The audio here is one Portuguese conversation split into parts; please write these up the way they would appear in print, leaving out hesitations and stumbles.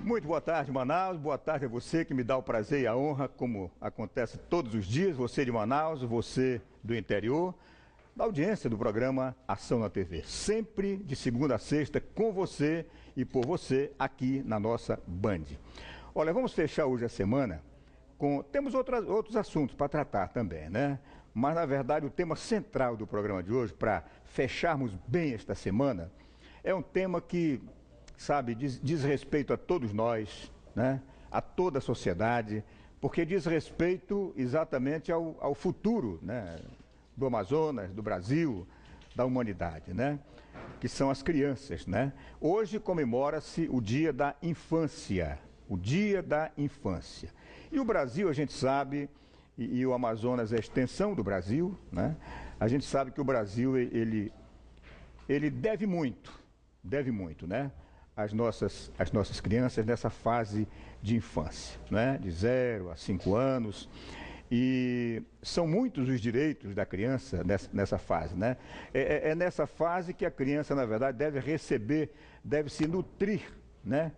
Muito boa tarde, Manaus. Boa tarde a você que me dá o prazer e a honra, como acontece todos os dias, você de Manaus, você do interior, da audiência do programa Ação na TV. Sempre de segunda a sexta, com você e por você, aqui na nossa Band. Olha, vamos fechar hoje a semana com... Temos outros assuntos para tratar também, né? Mas, na verdade, o tema central do programa de hoje, para fecharmos bem esta semana, é um tema que... sabe, diz respeito a todos nós, né? A toda a sociedade, porque diz respeito exatamente ao futuro, né? Do Amazonas, do Brasil, da humanidade, né? Que são as crianças, né? Hoje comemora-se o Dia da Infância, o Dia da Infância. E o Brasil, a gente sabe, e o Amazonas é a extensão do Brasil, né? A gente sabe que o Brasil, ele deve muito, né? As nossas crianças nessa fase de infância, né? De 0 a 5 anos. E são muitos os direitos da criança nessa fase, né? É nessa fase que a criança, na verdade, deve receber, deve se nutrir, né?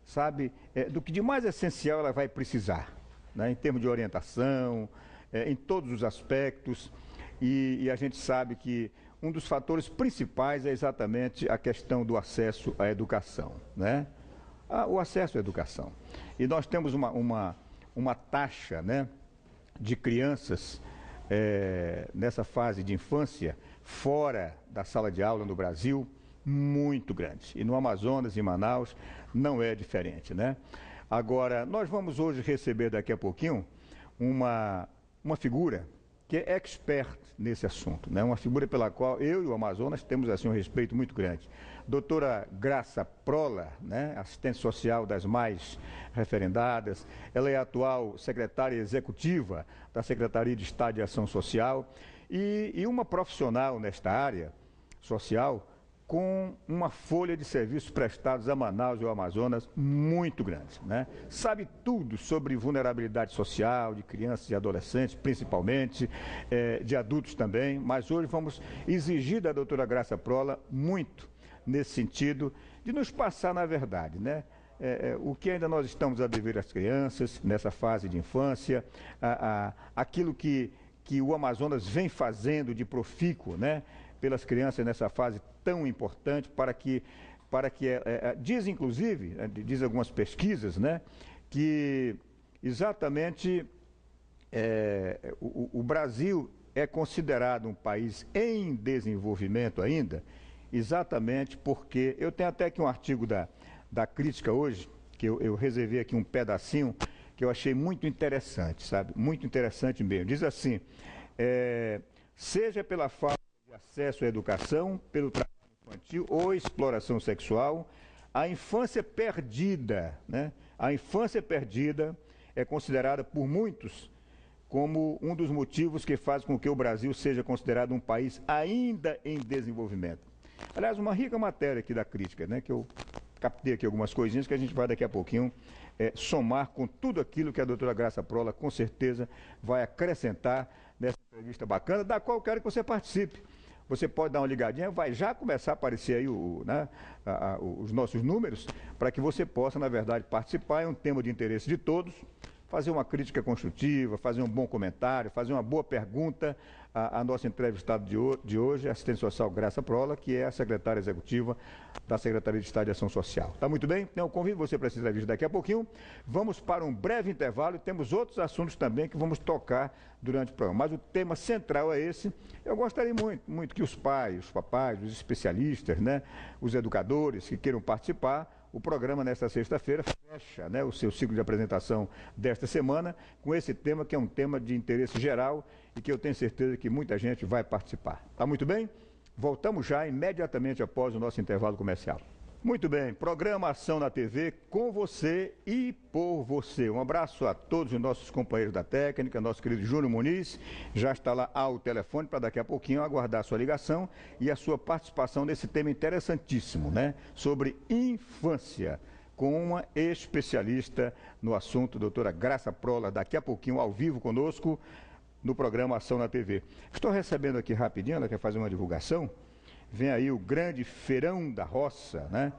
Sabe, do que de mais essencial ela vai precisar, né? Em termos de orientação, em todos os aspectos. E a gente sabe que um dos fatores principais é exatamente a questão do acesso à educação, né? O acesso à educação. E nós temos uma taxa, né, de crianças nessa fase de infância, fora da sala de aula no Brasil, muito grande. E no Amazonas, em Manaus, não é diferente, né? Agora, nós vamos hoje receber daqui a pouquinho uma figura que é expert nesse assunto, né? Uma figura pela qual eu e o Amazonas temos assim um respeito muito grande. Doutora Graça Prola, né? Assistente social das mais referendadas, ela é a atual secretária executiva da Secretaria de Estado de Ação Social e uma profissional nesta área social com uma folha de serviços prestados a Manaus e ao Amazonas muito grande, né? Sabe tudo sobre vulnerabilidade social, de crianças e adolescentes, principalmente, de adultos também, mas hoje vamos exigir da doutora Graça Prola muito nesse sentido de nos passar, na verdade, né? O que ainda nós estamos a dever às crianças nessa fase de infância, aquilo que o Amazonas vem fazendo de profícuo, né? Pelas crianças nessa fase tão importante para que diz inclusive, diz algumas pesquisas, né, que exatamente o Brasil é considerado um país em desenvolvimento ainda, exatamente porque, eu tenho até aqui um artigo da Crítica hoje, que eu reservei aqui um pedacinho, que eu achei muito interessante, sabe, muito interessante mesmo, diz assim, seja pela falta de acesso à educação, pelo trabalho infantil ou exploração sexual, a infância perdida, né? A infância perdida é considerada por muitos como um dos motivos que faz com que o Brasil seja considerado um país ainda em desenvolvimento. Aliás, uma rica matéria aqui da Crítica, né? Que eu captei aqui algumas coisinhas que a gente vai daqui a pouquinho somar com tudo aquilo que a doutora Graça Prola com certeza vai acrescentar nessa entrevista bacana, da qual eu quero que você participe. Você pode dar uma ligadinha, vai já começar a aparecer aí os nossos números, para que você possa, na verdade, participar. É um tema de interesse de todos, fazer uma crítica construtiva, fazer um bom comentário, fazer uma boa pergunta à nossa entrevistada de hoje, a assistente social Graça Prola, que é a secretária executiva da Secretaria de Estado de Ação Social. Tá muito bem? Então, eu convido você para essa entrevista daqui a pouquinho. Vamos para um breve intervalo e temos outros assuntos também que vamos tocar durante o programa. Mas o tema central é esse. Eu gostaria muito que os pais, os papais, os especialistas, né, os educadores que queiram participar, o programa nesta sexta-feira fecha, né, o seu ciclo de apresentação desta semana com esse tema que é um tema de interesse geral e que eu tenho certeza que muita gente vai participar. Tá muito bem? Voltamos já imediatamente após o nosso intervalo comercial. Muito bem, programa Ação na TV com você e por você. Um abraço a todos os nossos companheiros da técnica, nosso querido Júnior Muniz, já está lá ao telefone para daqui a pouquinho aguardar a sua ligação e a sua participação nesse tema interessantíssimo, né? Sobre infância, com uma especialista no assunto, doutora Graça Prola, daqui a pouquinho ao vivo conosco no programa Ação na TV. Estou recebendo aqui rapidinho, ela quer fazer uma divulgação. Vem aí o grande Feirão da Roça, né?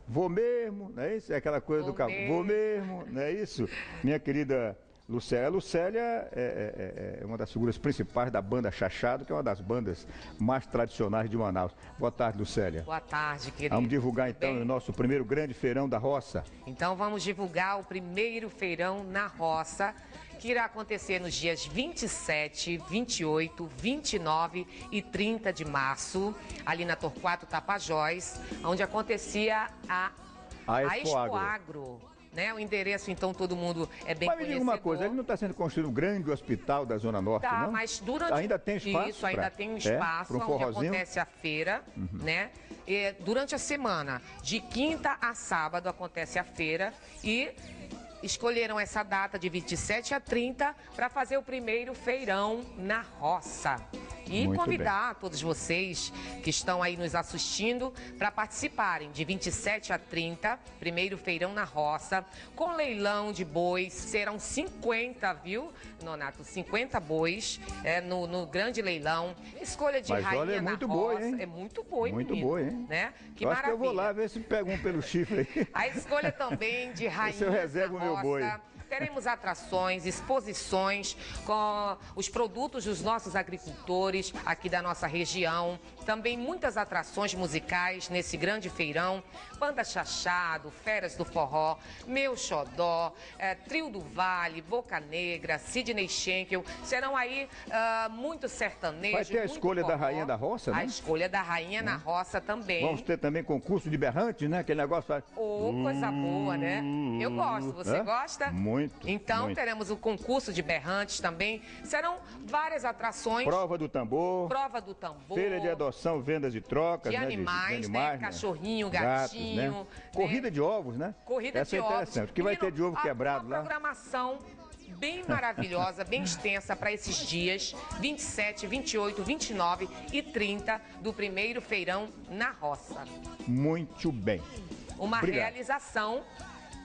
Vou mesmo, não é isso? É aquela coisa do carro. Vou mesmo, não é isso? Minha querida Lucélia. A Lucélia é uma das figuras principais da banda Chachado, que é uma das bandas mais tradicionais de Manaus. Boa tarde, Lucélia. Boa tarde, querido. Vamos divulgar então o nosso primeiro grande feirão da roça. Então vamos divulgar o primeiro feirão na roça, que irá acontecer nos dias 27, 28, 29 e 30 de março, ali na Torquato Tapajós, onde acontecia a Expoagro. Né? O endereço, então, todo mundo é bem conhecido. Mas me diga uma coisa, ele não está sendo construído um grande hospital da Zona Norte, tá, não? Mas durante... Ainda tem espaço? Isso, ainda tem um espaço onde acontece a feira, né? E durante a semana, de quinta a sábado, acontece a feira e escolheram essa data de 27 a 30 para fazer o primeiro feirão na roça. E Muito convidar todos vocês que estão aí nos assistindo para participarem de 27 a 30, primeiro feirão na roça, com leilão de bois. Serão 50, viu, Nonato? 50 bois no grande leilão. Escolha de rainha olha, é na muito roça. boi, hein? É muito boi, muito menino, boi, hein? Né? Que eu maravilha. Acho que eu vou lá ver se pega um pelo chifre aí. A escolha também de rainha eu reservo na o meu boi. roça. Teremos atrações, exposições com os produtos dos nossos agricultores aqui da nossa região. Também muitas atrações musicais nesse grande feirão. Banda Chachado, Feras do Forró, Meu Xodó, Trio do Vale, Boca Negra, Sidney Schenkel. Serão aí muito sertanejos. Vai ter a escolha da rainha da roça, né? A escolha da rainha na roça também. Vamos ter também concurso de berrantes, né? Aquele negócio... Coisa boa, né? Eu gosto. Você gosta? Muito. Então, muito. teremos o concurso de berrantes também. Serão várias atrações. Prova do tambor. Prova do tambor. Feira de adoção, vendas e trocas. De né? animais, né? Cachorrinho, Gatos, gatinho. né? Corrida de ovos, né? Corrida Essa de ovos. é interessante. O que vai ter de ovo quebrado uma lá? programação bem maravilhosa, bem extensa para esses dias, 27, 28, 29 e 30 do primeiro feirão na roça. Muito bem. Uma Obrigado. realização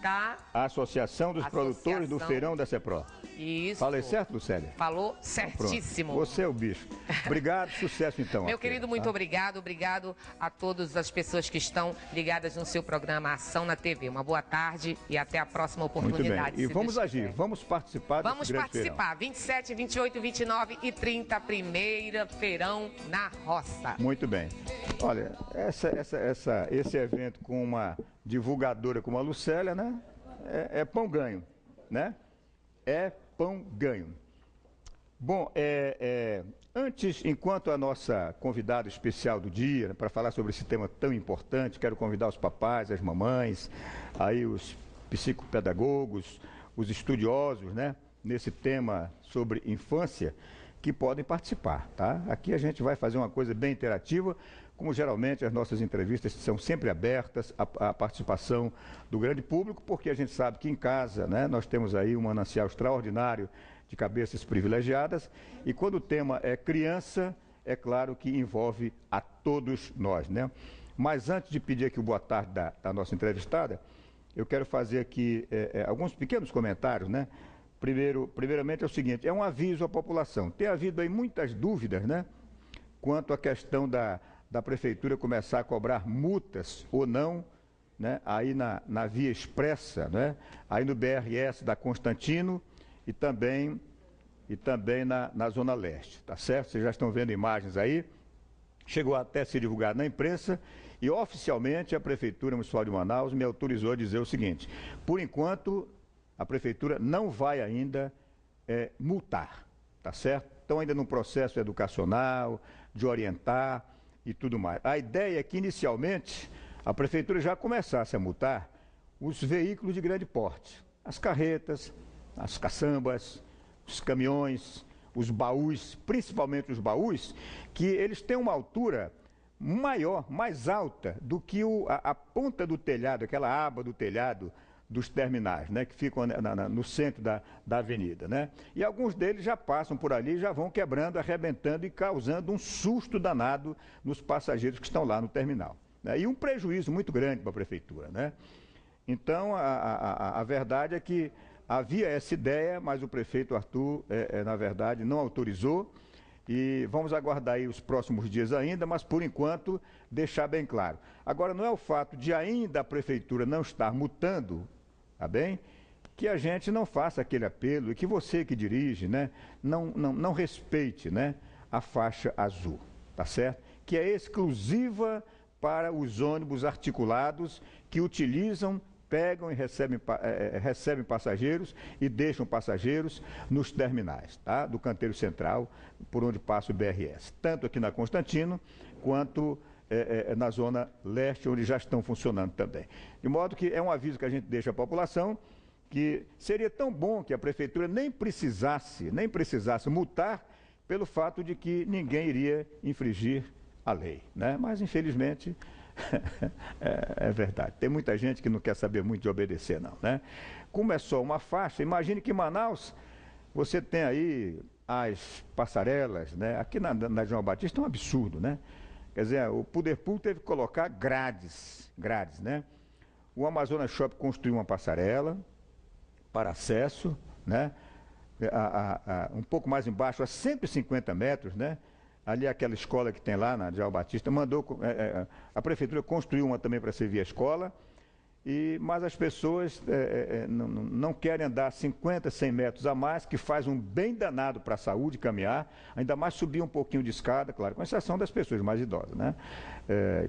da Associação dos Produtores do Feirão da CEPRO. Isso. Falei certo, Lucélia? Falou certíssimo. Pronto. Você é o bicho. Obrigado, sucesso então. Meu querido, muito obrigado. Obrigado a todas as pessoas que estão ligadas no seu programa Ação na TV. Uma boa tarde e até a próxima oportunidade. Muito bem. E vamos agir, vamos participar desse grande feirão. 27, 28, 29 e 30, primeira feirão na roça. Muito bem. Olha, esse evento com uma divulgadora como a Lucélia, né? É pão ganho, né? É pão ganho. Bom, antes, enquanto a nossa convidada especial do dia, para falar sobre esse tema tão importante, quero convidar os papais, as mamães, aí os psicopedagogos, os estudiosos, né? Nesse tema sobre infância, que podem participar, tá? Aqui a gente vai fazer uma coisa bem interativa, como geralmente as nossas entrevistas são sempre abertas à participação do grande público, porque a gente sabe que em casa, né, nós temos aí um manancial extraordinário de cabeças privilegiadas, e quando o tema é criança, é claro que envolve a todos nós, né? Mas antes de pedir aqui o boa tarde da nossa entrevistada, eu quero fazer aqui alguns pequenos comentários, né? Primeiramente é o seguinte, é um aviso à população. Tem havido aí muitas dúvidas, né? Quanto à questão da prefeitura começar a cobrar multas ou não, né? Aí na via expressa, né? Aí no BRS da Constantino e também na Zona Leste, tá certo? Vocês já estão vendo imagens aí. Chegou até a ser divulgado na imprensa e oficialmente a Prefeitura Municipal de Manaus me autorizou a dizer o seguinte, por enquanto a Prefeitura não vai ainda multar, tá certo? Estão ainda num processo educacional, de orientar e tudo mais. A ideia é que, inicialmente, a Prefeitura já começasse a multar os veículos de grande porte, as carretas, as caçambas, os caminhões, os baús, principalmente os baús, que eles têm uma altura maior, mais alta do que a ponta do telhado, aquela aba do telhado dos terminais, né, que ficam no centro da avenida, né? E alguns deles já passam por ali, já vão quebrando, arrebentando e causando um susto danado nos passageiros que estão lá no terminal, né? E um prejuízo muito grande para a prefeitura, né? Então, a verdade é que havia essa ideia, mas o prefeito Arthur, na verdade, não autorizou E vamos aguardar aí os próximos dias ainda, mas por enquanto deixar bem claro. Agora, não é o fato de ainda a prefeitura não estar multando, tá bem? Que a gente não faça aquele apelo e que você que dirige, né, não respeite, né, a faixa azul, tá certo? Que é exclusiva para os ônibus articulados que utilizam, pegam e recebem passageiros e deixam passageiros nos terminais, tá? Do canteiro central, por onde passa o BRS. Tanto aqui na Constantino, quanto na zona leste, onde já estão funcionando também. De modo que é um aviso que a gente deixa à população, que seria tão bom que a prefeitura nem precisasse multar pelo fato de que ninguém iria infringir a lei, né? Mas, infelizmente, é verdade. Tem muita gente que não quer saber muito de obedecer, não, né? Como é só uma faixa, imagine que em Manaus você tem aí as passarelas, né? Aqui na João Batista é um absurdo, né? Quer dizer, o Poder Público teve que colocar grades, né? O Amazonas Shopping construiu uma passarela para acesso, né? Um pouco mais embaixo, a 150 metros, né? Ali aquela escola que tem lá na João Batista, a prefeitura construiu uma também para servir a escola, mas as pessoas não querem andar 50, 100 metros a mais, que faz um bem danado para a saúde caminhar, ainda mais subir um pouquinho de escada, claro, com exceção das pessoas mais idosas, né?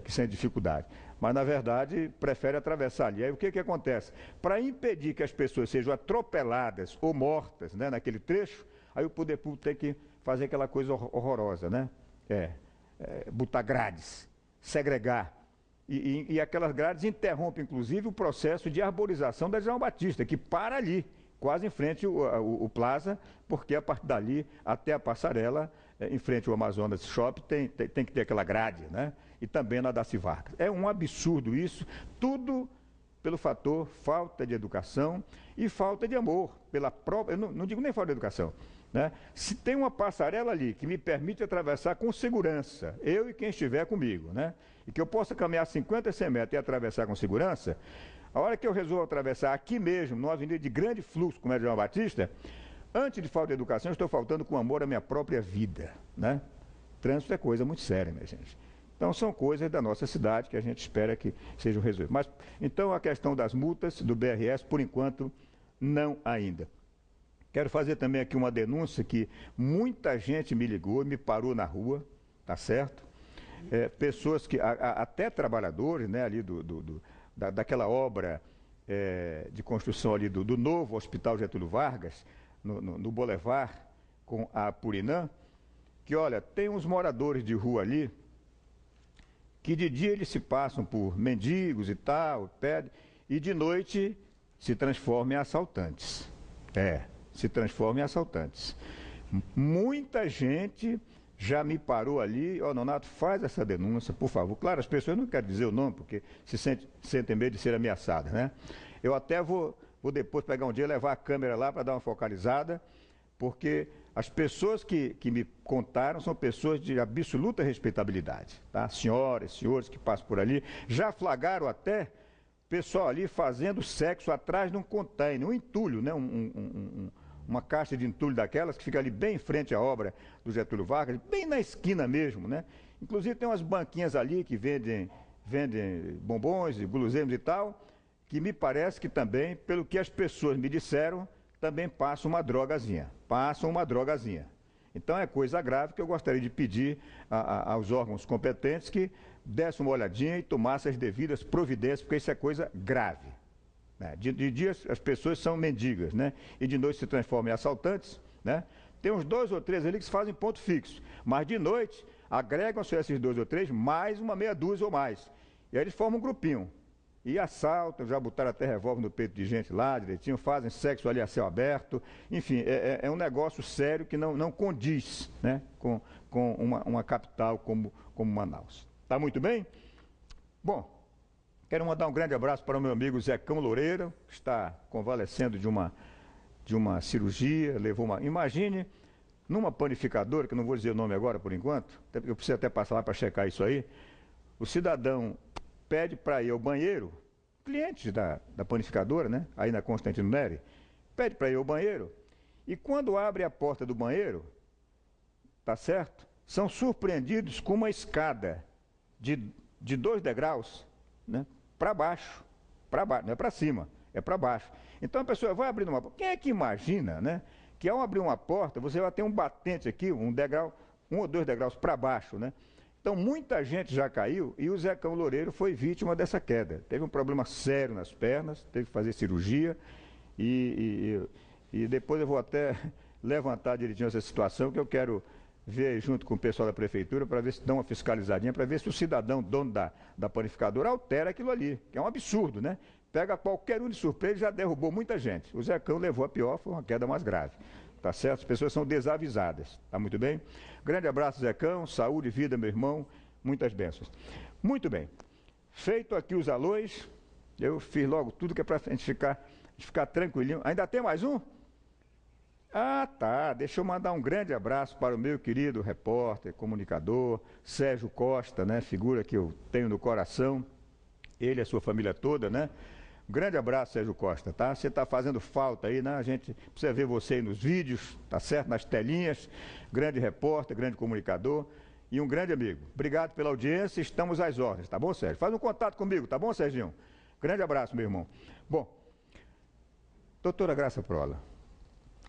Que têm dificuldade. Mas, na verdade, prefere atravessar ali. Aí o que acontece? Para impedir que as pessoas sejam atropeladas ou mortas, né, naquele trecho, aí o Poder Público tem que fazer aquela coisa horrorosa, né? Botar grades, segregar. E aquelas grades interrompem, inclusive, o processo de arborização da João Batista, que para ali, quase em frente ao Plaza, porque a partir dali até a passarela, em frente ao Amazonas Shopping, tem que ter aquela grade, né? E também na Darcy Vargas. É um absurdo isso, tudo pelo fator falta de educação e falta de amor, pela própria, eu não digo nem falta de educação, né? Se tem uma passarela ali que me permite atravessar com segurança, eu e quem estiver comigo, né? E que eu possa caminhar 50, 100 metros e atravessar com segurança, a hora que eu resolvo atravessar aqui mesmo, numa avenida de grande fluxo, como é a João Batista, antes de falta de educação, eu estou faltando com amor à minha própria vida, né? Trânsito é coisa muito séria, minha gente. Então, são coisas da nossa cidade que a gente espera que sejam resolvidas. Mas, então, a questão das multas do BRS, por enquanto, não ainda. Quero fazer também aqui uma denúncia que muita gente me ligou, me parou na rua, tá certo? Pessoas que, até trabalhadores, né, ali daquela obra de construção ali do novo Hospital Getúlio Vargas, no Boulevard, com a Purinã, que, olha, tem uns moradores de rua ali, que de dia eles se passam por mendigos e tal, pedem, e de noite se transformam em assaltantes. Se transformam em assaltantes. Muita gente já me parou ali, Nonato, faz essa denúncia, por favor. Claro, as pessoas não querem dizer o nome, porque sentem medo de ser ameaçadas, né? Eu até vou depois pegar um dia, levar a câmera lá para dar uma focalizada, porque as pessoas que me contaram são pessoas de absoluta respeitabilidade, tá? Senhoras, senhores que passam por ali, já flagraram até pessoal ali fazendo sexo atrás de um container, um entulho, né? Uma caixa de entulho daquelas que fica ali bem em frente à obra do Getúlio Vargas, bem na esquina mesmo, né? Inclusive tem umas banquinhas ali que vendem bombons e guloseimas e tal, que me parece que também, pelo que as pessoas me disseram, também passam uma drogazinha. Então é coisa grave que eu gostaria de pedir aos órgãos competentes que dessem uma olhadinha e tomassem as devidas providências, porque isso é coisa grave. Né? De dia as pessoas são mendigas, né? E de noite se transformam em assaltantes, né? Tem uns 2 ou 3 ali que se fazem ponto fixo, mas de noite agregam-se esses 2 ou 3 mais uma meia dúzia ou mais. E aí eles formam um grupinho. E assaltam, já botaram até revólver no peito de gente lá, direitinho, fazem sexo ali a céu aberto. Enfim, é um negócio sério que não condiz, né, com uma capital como Manaus. Tá muito bem? Bom, quero mandar um grande abraço para o meu amigo Zecão Loureiro, que está convalescendo de uma cirurgia, Imagine, numa panificadora, que eu não vou dizer o nome agora por enquanto, até porque eu preciso até passar lá para checar isso aí, o cidadão pede para ir ao banheiro, clientes da panificadora, né, aí na Constantino Neri, pede para ir ao banheiro, e quando abre a porta do banheiro, tá certo? São surpreendidos com uma escada de 2 degraus, né, para baixo, não é para cima, é para baixo. Então a pessoa vai abrindo uma porta. Quem é que imagina, né, que ao abrir uma porta, você vai ter um batente aqui, um degrau, 1 ou 2 degraus para baixo, né? Então muita gente já caiu e o Zecão Loureiro foi vítima dessa queda. Teve um problema sério nas pernas, teve que fazer cirurgia e depois eu vou até levantar direitinho essa situação, que eu quero ver junto com o pessoal da prefeitura para ver se dão uma fiscalizadinha, para ver se o cidadão, dono da panificadora, altera aquilo ali, que é um absurdo, né? Pega qualquer um de surpresa e já derrubou muita gente. O Zecão levou a pior, foi uma queda mais grave. Tá certo? As pessoas são desavisadas. Tá muito bem? Grande abraço, Zecão. Saúde e vida, meu irmão. Muitas bênçãos. Muito bem. Feito aqui os alôs, eu fiz logo tudo que é para a gente ficar tranquilinho. Ainda tem mais um? Ah, tá. Deixa eu mandar um grande abraço para o meu querido repórter, comunicador, Sérgio Costa, né? Figura que eu tenho no coração. Ele e a sua família toda, né? Um grande abraço, Sérgio Costa, tá? Você está fazendo falta aí, né? A gente precisa ver você aí nos vídeos, tá certo? Nas telinhas. Grande repórter, grande comunicador e um grande amigo. Obrigado pela audiência, estamos às ordens, tá bom, Sérgio? Faz um contato comigo, tá bom, Serginho? Grande abraço, meu irmão. Bom, doutora Graça Prola,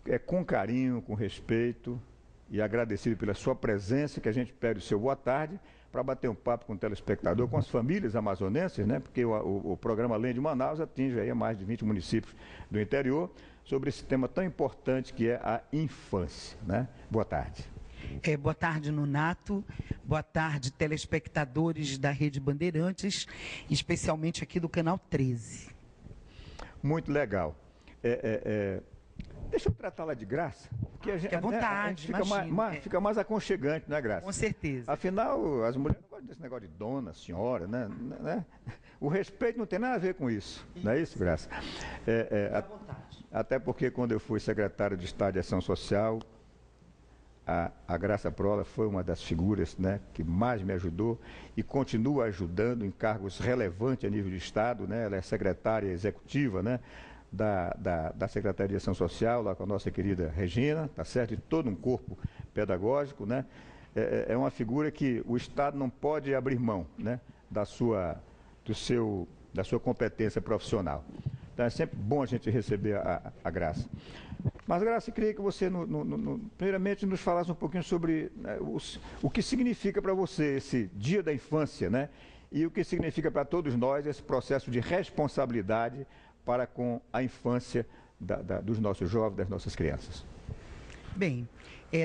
é com carinho, com respeito e agradecido pela sua presença que a gente pede o seu boa tarde para bater um papo com o telespectador, com as famílias amazonenses, né? Porque o programa Além de Manaus atinge aí mais de 20 municípios do interior, sobre esse tema tão importante que é a infância, né? Boa tarde. Boa tarde, Nonato. Boa tarde, telespectadores da Rede Bandeirantes, especialmente aqui do Canal 13. Muito legal. Deixa eu tratá-la de Graça, porque a gente, à vontade, fica mais aconchegante, não é, Graça? Com certeza. Afinal, as mulheres não gostam desse negócio de dona, senhora, né? O respeito não tem nada a ver com isso, não é isso, Graça? À vontade. Até porque quando eu fui secretário de Estado de Ação Social, a Graça Prola foi uma das figuras, né, que mais me ajudou e continua ajudando em cargos relevantes a nível de Estado, né? Ela é secretária executiva, né, da Secretaria de Ação Social, lá com a nossa querida Regina, tá certo? E todo um corpo pedagógico, né? É uma figura que o Estado não pode abrir mão, né, da sua competência profissional. Então é sempre bom a gente receber a Graça. Mas, Graça, eu queria que você, primeiramente, nos falasse um pouquinho sobre, né, o que significa para você esse Dia da Infância, né? E o que significa para todos nós esse processo de responsabilidade para com a infância dos nossos jovens, das nossas crianças. Bem,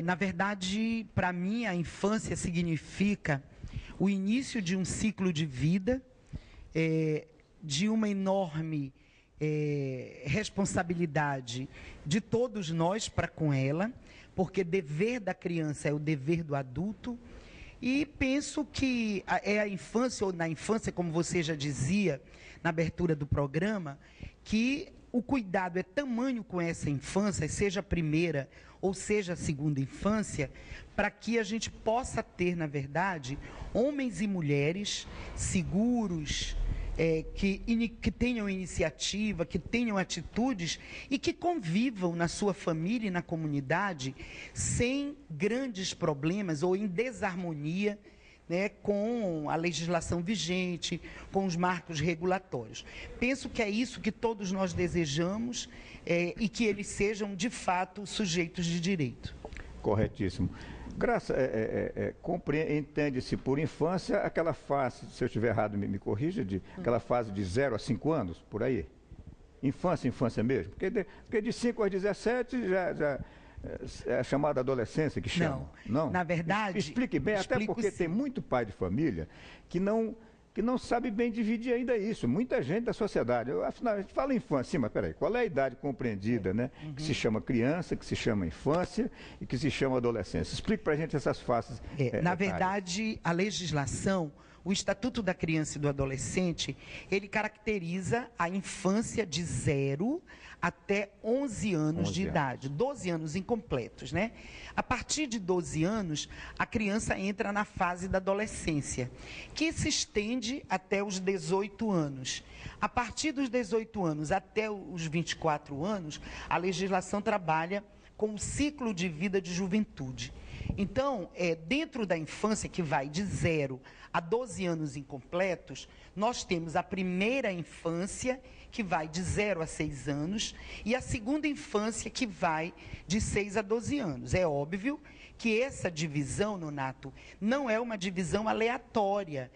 na verdade, para mim, a infância significa o início de um ciclo de vida, de uma enorme responsabilidade de todos nós para com ela, porque dever da criança é o dever do adulto. E penso que é a infância, ou na infância, como você já dizia na abertura do programa, que o cuidado é tamanho com essa infância, seja a primeira ou seja a segunda infância, para que a gente possa ter, na verdade, homens e mulheres seguros, que tenham iniciativa, que tenham atitudes e que convivam na sua família e na comunidade sem grandes problemas ou em desarmonia, né, com a legislação vigente, com os marcos regulatórios. Penso que é isso que todos nós desejamos e que eles sejam, de fato, sujeitos de direito. Corretíssimo. Graça, entende-se por infância aquela fase, se eu estiver errado me corrija, aquela fase de 0 a 5 anos, por aí? Infância mesmo? Porque de 5 a 17 já é a chamada adolescência que chama. Não, na verdade... Explique bem, até porque sim. Tem muito pai de família que não sabe bem dividir ainda isso. Muita gente da sociedade. Afinal, a gente fala infância, sim, mas peraí, qual é a idade compreendida, né? Uhum. Que se chama criança, que se chama infância e que se chama adolescência. Explique pra gente essas fases. Na verdade, a legislação, o Estatuto da Criança e do Adolescente, ele caracteriza a infância de 0 até 11 anos de idade, 12 anos incompletos, né? A partir de 12 anos, a criança entra na fase da adolescência, que se estende até os 18 anos. A partir dos 18 anos até os 24 anos, a legislação trabalha com o ciclo de vida de juventude. Então, dentro da infância, que vai de 0 a 12 anos incompletos, nós temos a primeira infância, que vai de 0 a 6 anos, e a segunda infância, que vai de 6 a 12 anos. É óbvio que essa divisão, Nonato, não é uma divisão aleatória.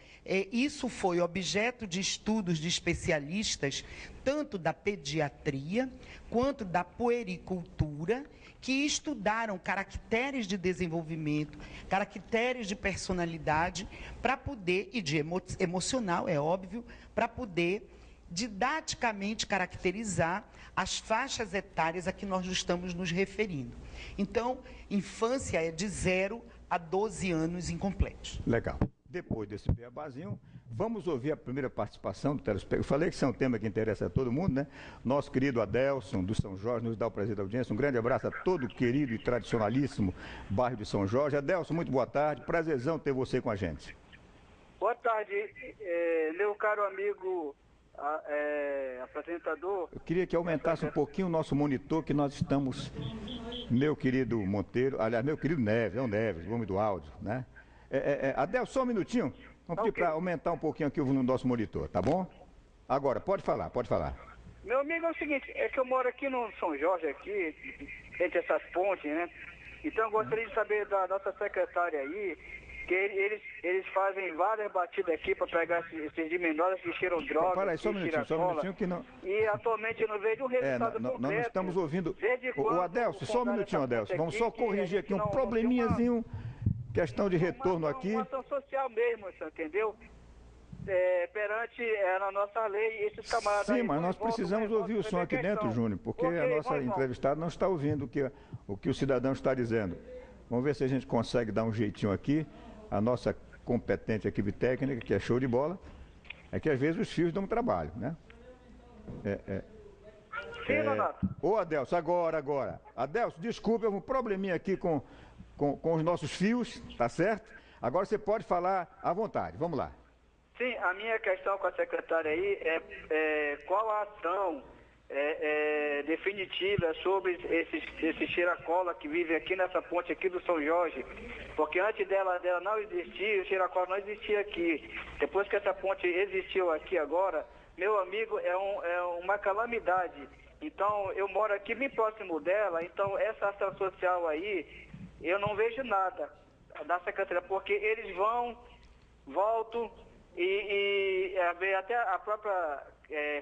Isso foi objeto de estudos de especialistas, tanto da pediatria quanto da puericultura, que estudaram caracteres de desenvolvimento, caracteres de personalidade, para poder, e de emocional, é óbvio, para poder didaticamente caracterizar as faixas etárias a que nós estamos nos referindo. Então, infância é de 0 a 12 anos incompletos. Legal. Depois desse beabazinho, vamos ouvir a primeira participação do telespectador. Eu falei que isso é um tema que interessa a todo mundo, né? Nosso querido Adelson, do São Jorge, nos dá o prazer da audiência. Um grande abraço a todo o querido e tradicionalíssimo bairro de São Jorge. Adelson, muito boa tarde. Prazerzão ter você com a gente. Boa tarde, meu caro amigo apresentador. Eu queria que aumentasse um pouquinho o nosso monitor, que nós estamos... Meu querido Monteiro, aliás, meu querido Neves, é o Neves, o homem do áudio, né? Adelson, só um minutinho. Vamos pedir para aumentar um pouquinho aqui no nosso monitor, tá bom? Agora, pode falar, pode falar. Meu amigo, é o seguinte, é que eu moro aqui no São Jorge, aqui, entre essas pontes, né? Então eu gostaria de saber da nossa secretária aí, que eles fazem várias batidas aqui para pegar esses de menores que cheiram drogas. Para aí, só um minutinho que não... E atualmente eu não vejo um resultado concreto. Nós não estamos ouvindo... O Adelson, só um minutinho, Adelson. Vamos só corrigir aqui um probleminhazinho, questão de retorno aqui. Uma ação social mesmo, você entendeu? Perante a nossa lei, esses camaradas... Sim, mas nós precisamos ouvir o som aqui dentro, Júnior, porque a nossa entrevistada não está ouvindo o que o cidadão está dizendo. Vamos ver se a gente consegue dar um jeitinho aqui. A nossa competente equipe técnica, que é show de bola, é que às vezes os fios dão trabalho, né? Sim, Donato. Ô, Adelson, agora. Adelson, desculpe, houve um probleminha aqui com os nossos fios, tá certo? Agora você pode falar à vontade, vamos lá. Sim, a minha questão com a secretária aí é qual a ação definitiva sobre esse cheiracola que vive aqui nessa ponte aqui do São Jorge, porque antes dela não existia, o cheiracola não existia aqui. Depois que essa ponte existiu aqui agora, meu amigo, é uma calamidade. Então, eu moro aqui bem próximo dela, então essa ação social aí, eu não vejo nada da secretaria, porque eles voltam e até a própria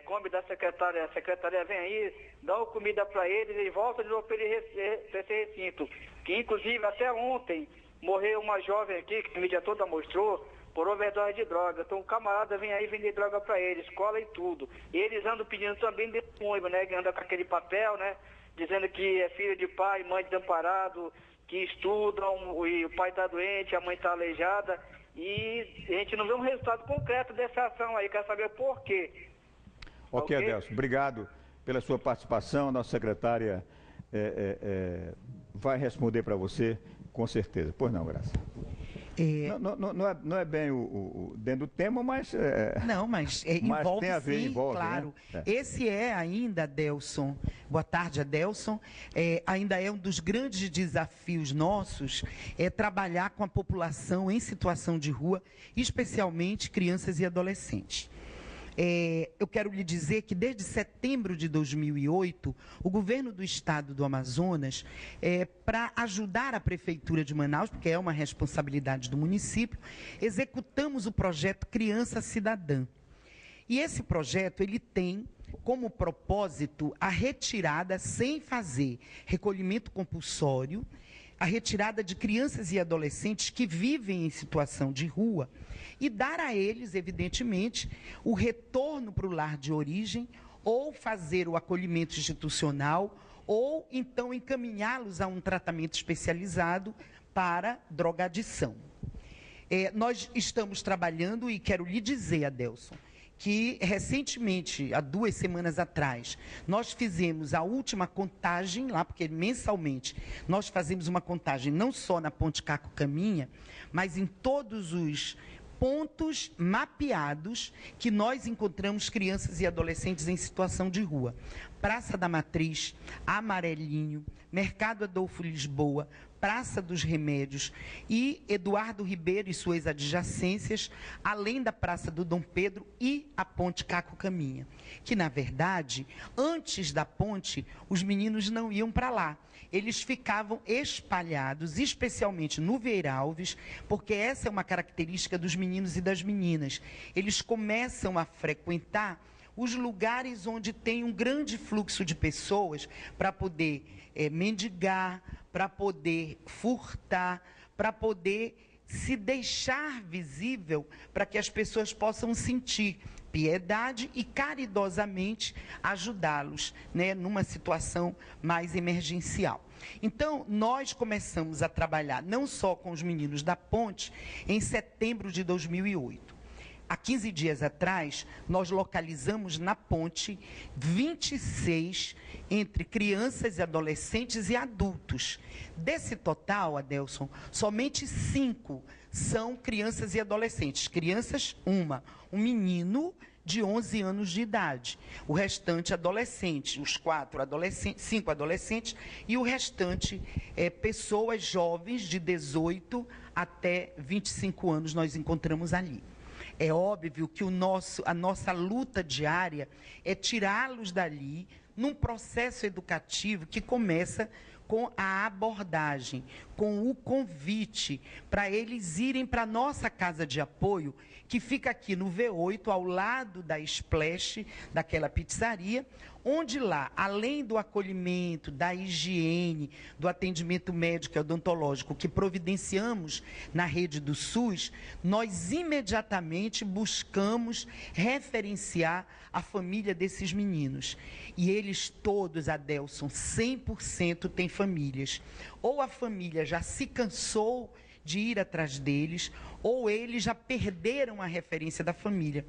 Kombi da secretaria, a secretaria vem aí, dá comida para eles e volta de novo para esse recinto. Que inclusive até ontem morreu uma jovem aqui, que a mídia toda mostrou, por overdose de droga. Então o camarada vem aí vender droga para eles, cola e tudo. E eles andam pedindo também depoimento, né? Que anda com aquele papel, né? Dizendo que é filho de pai, mãe desamparado, que estudam, e o pai está doente, a mãe está aleijada. E a gente não vê um resultado concreto dessa ação aí, quer saber por quê. Ok, Adelson, obrigado pela sua participação. A nossa secretária vai responder para você, com certeza. Pois não, Graça? Não é bem dentro do tema, mas... Não, mas envolve tem a ver, sim, envolve, claro. Né? Esse é ainda, Adelson, boa tarde, Adelson, ainda é um dos grandes desafios nossos, trabalhar com a população em situação de rua, especialmente crianças e adolescentes. Eu quero lhe dizer que desde setembro de 2008, o governo do estado do Amazonas, para ajudar a prefeitura de Manaus, porque é uma responsabilidade do município, executamos o projeto Criança Cidadã. E esse projeto, ele tem como propósito a retirada, sem fazer recolhimento compulsório, a retirada de crianças e adolescentes que vivem em situação de rua e dar a eles, evidentemente, o retorno para o lar de origem ou fazer o acolhimento institucional ou então encaminhá-los a um tratamento especializado para drogadição. Nós estamos trabalhando e quero lhe dizer, Adelson, que recentemente, há 2 semanas atrás, nós fizemos a última contagem lá, porque mensalmente nós fazemos uma contagem não só na Ponte Caco Caminha, mas em todos os pontos mapeados que nós encontramos crianças e adolescentes em situação de rua. Praça da Matriz, Amarelinho, Mercado Adolfo Lisboa, Praça dos Remédios e Eduardo Ribeiro e suas adjacências, além da Praça do Dom Pedro e a Ponte Caco Caminha. Que, na verdade, antes da ponte, os meninos não iam para lá. Eles ficavam espalhados, especialmente no Vieira Alves, porque essa é uma característica dos meninos e das meninas. Eles começam a frequentar os lugares onde tem um grande fluxo de pessoas para poder mendigar, para poder furtar, para poder se deixar visível, para que as pessoas possam sentir piedade e caridosamente ajudá-los, né, numa situação mais emergencial. Então, nós começamos a trabalhar não só com os meninos da ponte em setembro de 2008. Há 15 dias atrás, nós localizamos na ponte 26 entre crianças, adolescentes e adultos. Desse total, Adelson, somente 5 são crianças e adolescentes. Crianças, um menino de 11 anos de idade. O restante adolescente, os 5 adolescentes e o restante pessoas jovens de 18 até 25 anos nós encontramos ali. É óbvio que a nossa luta diária é tirá-los dali num processo educativo que começa com a abordagem, com o convite para eles irem para a nossa casa de apoio, que fica aqui no V8, ao lado da Splash, daquela pizzaria, onde lá, além do acolhimento, da higiene, do atendimento médico e odontológico que providenciamos na rede do SUS, nós imediatamente buscamos referenciar a família desses meninos. E eles todos, Adelson, 100% têm famílias. Ou a família já se cansou de ir atrás deles, ou eles já perderam a referência da família.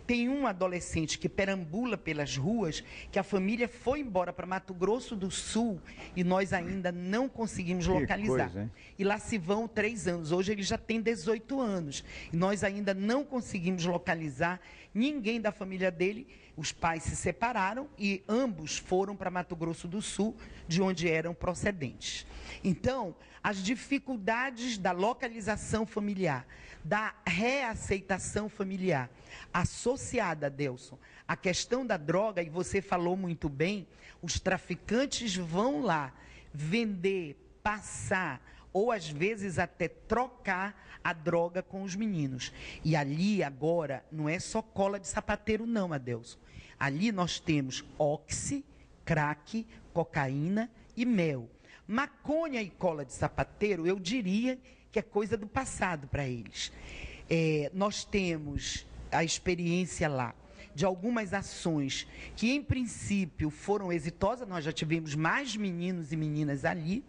Tem um adolescente que perambula pelas ruas, que a família foi embora para Mato Grosso do Sul e nós ainda não conseguimos localizar. Coisa, e lá se vão 3 anos. Hoje ele já tem 18 anos. E nós ainda não conseguimos localizar ninguém da família dele. Os pais se separaram e ambos foram para Mato Grosso do Sul, de onde eram procedentes. Então, as dificuldades da localização familiar, da reaceitação familiar, associada, Adelson, à questão da droga, e você falou muito bem, os traficantes vão lá vender, passar, ou às vezes até trocar a droga com os meninos. E ali agora não é só cola de sapateiro não, Adelson. Ali nós temos oxi, crack, cocaína e mel. Maconha e cola de sapateiro, eu diria que é coisa do passado para eles. Nós temos a experiência lá de algumas ações que, em princípio, foram exitosas. Nós já tivemos mais meninos e meninas ali.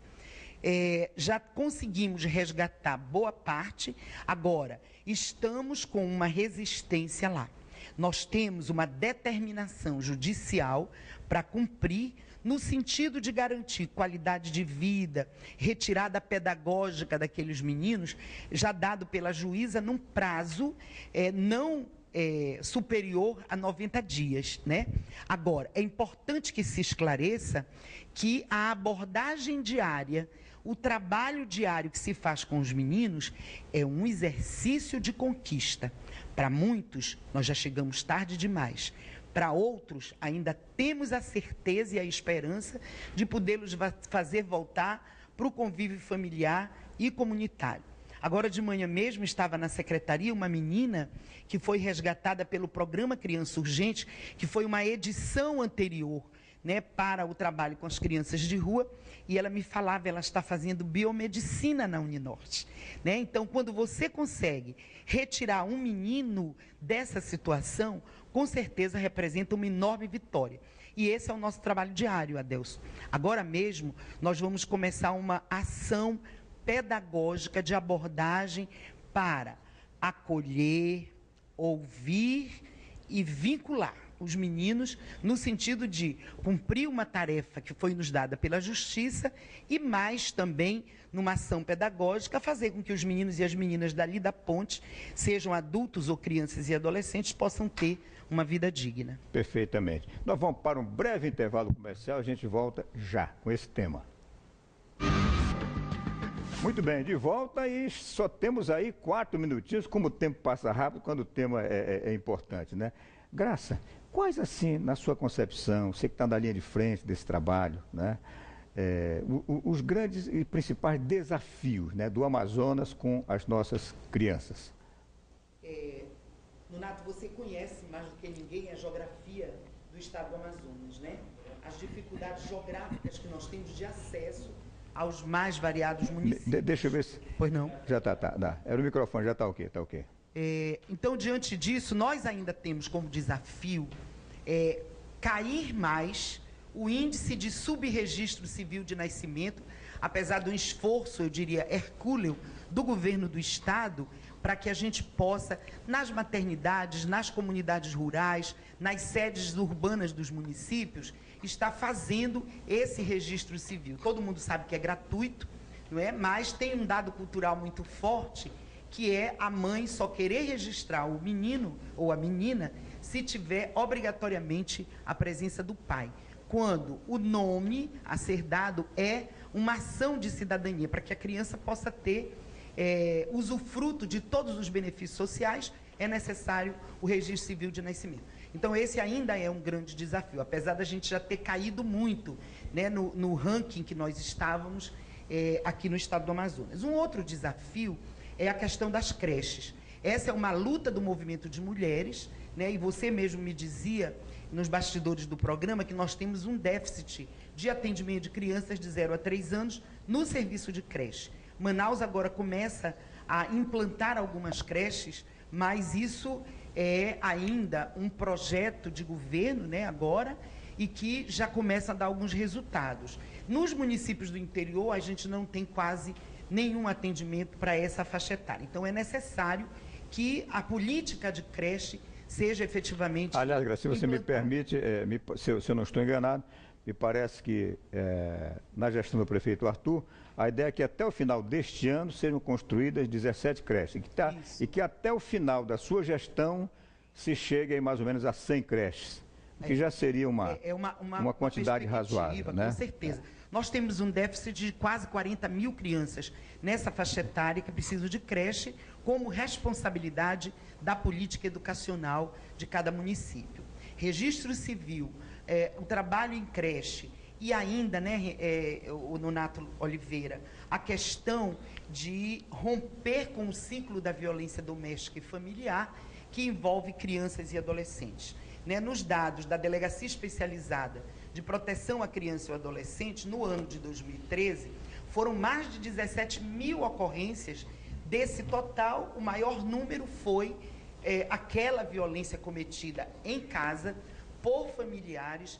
Já conseguimos resgatar boa parte. Agora, estamos com uma resistência lá. Nós temos uma determinação judicial para cumprir, no sentido de garantir qualidade de vida, retirada pedagógica daqueles meninos, já dado pela juíza num prazo não superior a 90 dias, né? Agora, é importante que se esclareça que a abordagem diária, o trabalho diário que se faz com os meninos é um exercício de conquista. Para muitos, nós já chegamos tarde demais. Para outros, ainda temos a certeza e a esperança de podê-los fazer voltar para o convívio familiar e comunitário. Agora de manhã mesmo estava na secretaria uma menina que foi resgatada pelo programa Criança Urgente, que foi uma edição anterior, né, para o trabalho com as crianças de rua, e ela me falava, ela está fazendo biomedicina na Uninorte, né? Então, quando você consegue retirar um menino dessa situação, com certeza representa uma enorme vitória. E esse é o nosso trabalho diário, Adelson. Agora mesmo, nós vamos começar uma ação pedagógica de abordagem para acolher, ouvir e vincular os meninos no sentido de cumprir uma tarefa que foi nos dada pela justiça e mais também numa ação pedagógica fazer com que os meninos e as meninas dali da ponte, sejam adultos ou crianças e adolescentes, possam ter uma vida digna. Perfeitamente. Nós vamos para um breve intervalo comercial, a gente volta já com esse tema. Muito bem, de volta e só temos aí 4 minutinhos, como o tempo passa rápido quando o tema é importante, né? Graça, quais assim, na sua concepção, você que está na linha de frente desse trabalho, né? Os grandes e principais desafios, né, do Amazonas com as nossas crianças? Nonato, você conhece mais do que ninguém a geografia do estado do Amazonas, né? As dificuldades geográficas que nós temos de acesso aos mais variados municípios. Deixa eu ver se... Pois não? Já tá. Era o microfone, já tá ok, tá ok. Então, diante disso, nós ainda temos como desafio cair mais o índice de subregistro civil de nascimento, apesar do esforço, eu diria, hercúleo, do governo do estado, para que a gente possa, nas maternidades, nas comunidades rurais, nas sedes urbanas dos municípios, estar fazendo esse registro civil. Todo mundo sabe que é gratuito, não é? Mas tem um dado cultural muito forte, que é a mãe só querer registrar o menino ou a menina se tiver obrigatoriamente a presença do pai. Quando o nome a ser dado é uma ação de cidadania, para que a criança possa ter usufruto de todos os benefícios sociais, é necessário o registro civil de nascimento. Então, esse ainda é um grande desafio, apesar da gente já ter caído muito, né, no ranking que nós estávamos aqui no estado do Amazonas. Um outro desafio é a questão das creches. Essa é uma luta do movimento de mulheres, né, e você mesmo me dizia, nos bastidores do programa, que nós temos um déficit de atendimento de crianças de 0 a 3 anos no serviço de creche. Manaus agora começa a implantar algumas creches, mas isso é ainda um projeto de governo, né, agora, e que já começa a dar alguns resultados. Nos municípios do interior, a gente não tem quase nenhum atendimento para essa faixa etária. Então, é necessário que a política de creche seja efetivamente... Aliás, Graça, se você me permite, se eu não estou enganado, me parece que na gestão do prefeito Arthur, a ideia é que até o final deste ano sejam construídas 17 creches, e que até o final da sua gestão se chegue aí mais ou menos a 100 creches, que já seria uma quantidade razoável, né? Com certeza. Nós temos um déficit de quase 40 mil crianças nessa faixa etária que precisam de creche, como responsabilidade da política educacional de cada município. Registro civil, o trabalho em creche e ainda, né, o Nonato Oliveira, a questão de romper com o ciclo da violência doméstica e familiar que envolve crianças e adolescentes. Né, nos dados da Delegacia Especializada de Proteção à Criança e ao Adolescente, no ano de 2013, foram mais de 17 mil ocorrências. Desse total, o maior número foi aquela violência cometida em casa por familiares,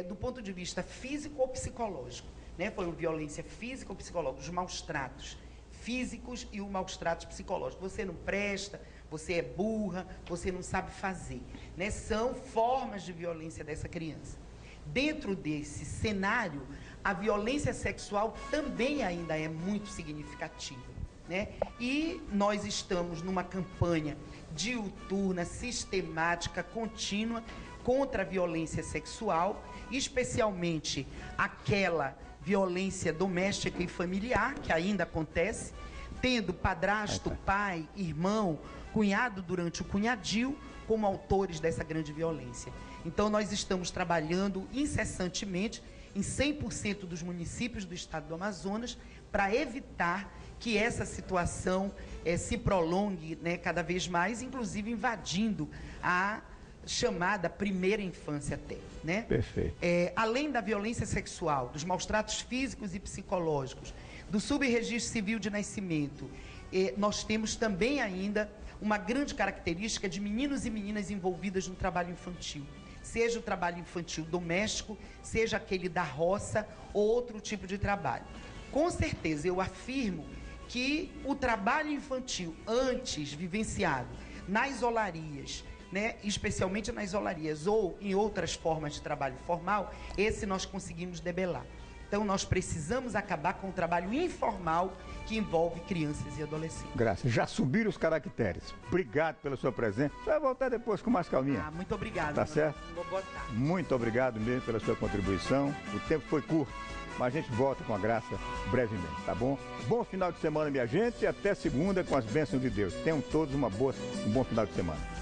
do ponto de vista físico ou psicológico. Né? Foi uma violência física ou psicológica, os maus tratos físicos e o maus tratos psicológicos. Você não presta, você é burra, você não sabe fazer. Né? São formas de violência dessa criança. Dentro desse cenário, a violência sexual também ainda é muito significativa. Né? E nós estamos numa campanha diuturna, sistemática, contínua, contra a violência sexual, especialmente aquela violência doméstica e familiar, que ainda acontece, tendo padrasto, pai, irmão, cunhado durante o cunhadio, como autores dessa grande violência. Então, nós estamos trabalhando incessantemente em 100% dos municípios do estado do Amazonas para evitar que essa situação se prolongue, né, cada vez mais, inclusive invadindo a chamada primeira infância até, né? Perfeito. Além da violência sexual, dos maus tratos físicos e psicológicos, do subregistro civil de nascimento, nós temos também ainda uma grande característica de meninos e meninas envolvidas no trabalho infantil. Seja o trabalho infantil doméstico, seja aquele da roça ou outro tipo de trabalho. Com certeza, eu afirmo que o trabalho infantil antes vivenciado nas olarias, né, especialmente nas olarias ou em outras formas de trabalho formal, esse nós conseguimos debelar. Então, nós precisamos acabar com o trabalho informal que envolve crianças e adolescentes. Graças. Já subiram os caracteres. Obrigado pela sua presença. Você vai voltar depois com mais calminha. Muito obrigado. Tá certo? Boa tarde. Muito obrigado mesmo pela sua contribuição. O tempo foi curto. mas a gente volta com a graça brevemente, tá bom? Bom final de semana, minha gente, e até segunda com as bênçãos de Deus. Tenham todos um bom final de semana.